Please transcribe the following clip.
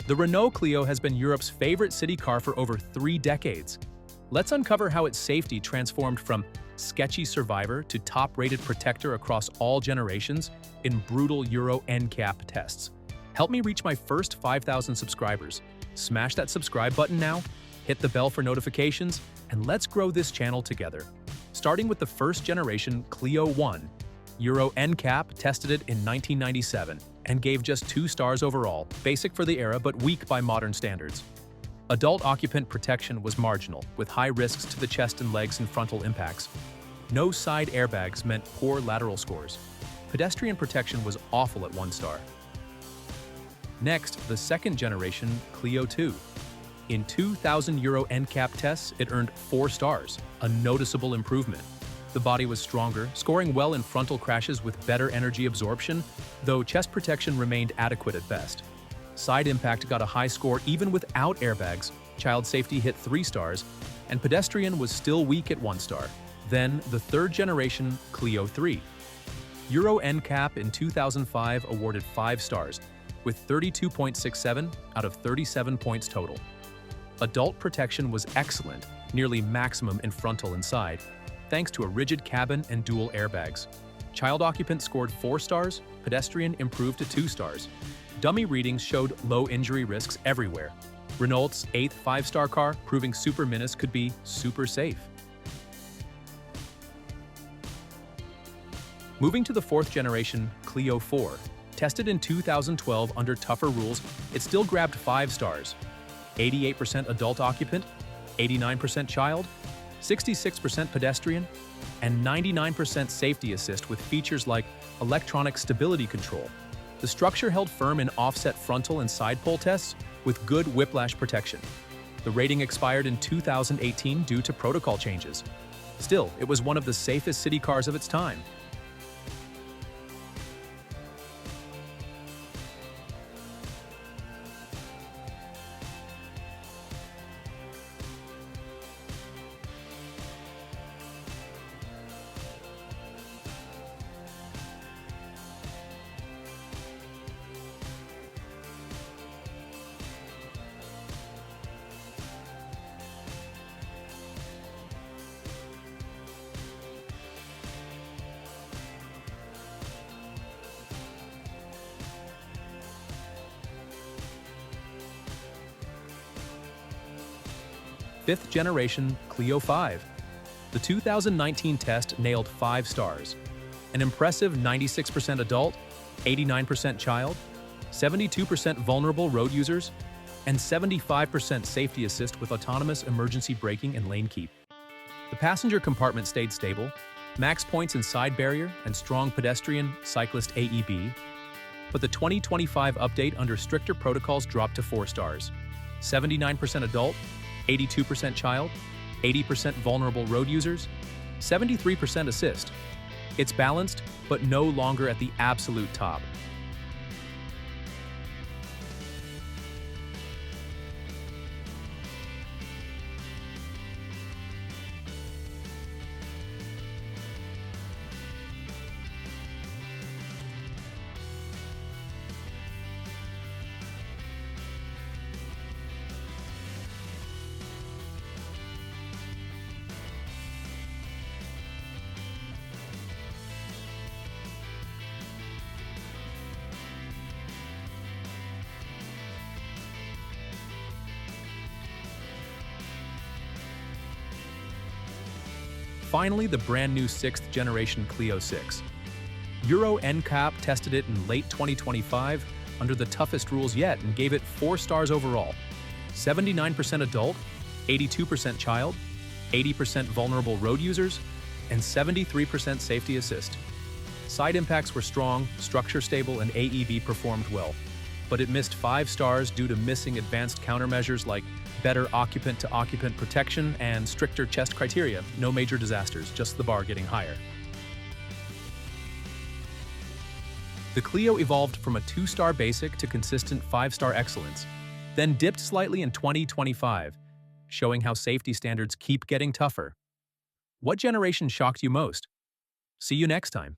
The Renault Clio has been Europe's favorite city car for over 3 decades. Let's uncover how its safety transformed from sketchy survivor to top-rated protector across all generations in brutal Euro NCAP tests. Help me reach my first 5,000 subscribers. Smash that subscribe button now, hit the bell for notifications, and let's grow this channel together. Starting with the first generation Clio One, Euro NCAP tested it in 1997 and gave just 2 stars overall, basic for the era but weak by modern standards. Adult occupant protection was marginal, with high risks to the chest and legs and frontal impacts. No side airbags meant poor lateral scores. Pedestrian protection was awful at 1 star. Next, the second generation Clio Two. In 2,000 Euro NCAP tests, it earned 4 stars, a noticeable improvement. The body was stronger, scoring well in frontal crashes with better energy absorption, though chest protection remained adequate at best. Side impact got a high score even without airbags, child safety hit 3 stars, and pedestrian was still weak at 1 star. Then, the third generation Clio Three. Euro NCAP in 2005 awarded 5 stars, with 32.67 out of 37 points total. Adult protection was excellent, nearly maximum in frontal and side, thanks to a rigid cabin and dual airbags. Child occupant scored 4 stars, pedestrian improved to 2 stars. Dummy readings showed low injury risks everywhere. Renault's 8th 5-star car proving superminis could be super safe. Moving to the 4th generation Clio 4. Tested in 2012 under tougher rules, it still grabbed 5 stars. 88% adult occupant, 89% child, 66% pedestrian, and 99% safety assist with features like electronic stability control. The structure held firm in offset frontal and side pole tests with good whiplash protection. The rating expired in 2018 due to protocol changes. Still, it was one of the safest city cars of its time. Fifth generation Clio 5. The 2019 test nailed 5 stars. An impressive 96% adult, 89% child, 72% vulnerable road users, and 75% safety assist with autonomous emergency braking and lane keep. The passenger compartment stayed stable, max points in side barrier and strong pedestrian cyclist AEB, but the 2025 update under stricter protocols dropped to 4 stars. 79% adult, 82% child, 80% vulnerable road users, 73% assist. It's balanced, but no longer at the absolute top. Finally, the brand new 6th generation Clio Six. Euro NCAP tested it in late 2025 under the toughest rules yet and gave it 4 stars overall. 79% adult, 82% child, 80% vulnerable road users, and 73% safety assist. Side impacts were strong, structure stable, and AEB performed well. But it missed 5 stars due to missing advanced countermeasures like better occupant-to-occupant protection and stricter chest criteria. No major disasters, just the bar getting higher. The Clio evolved from a 2-star basic to consistent 5-star excellence, then dipped slightly in 2025, showing how safety standards keep getting tougher. What generation shocked you most? See you next time.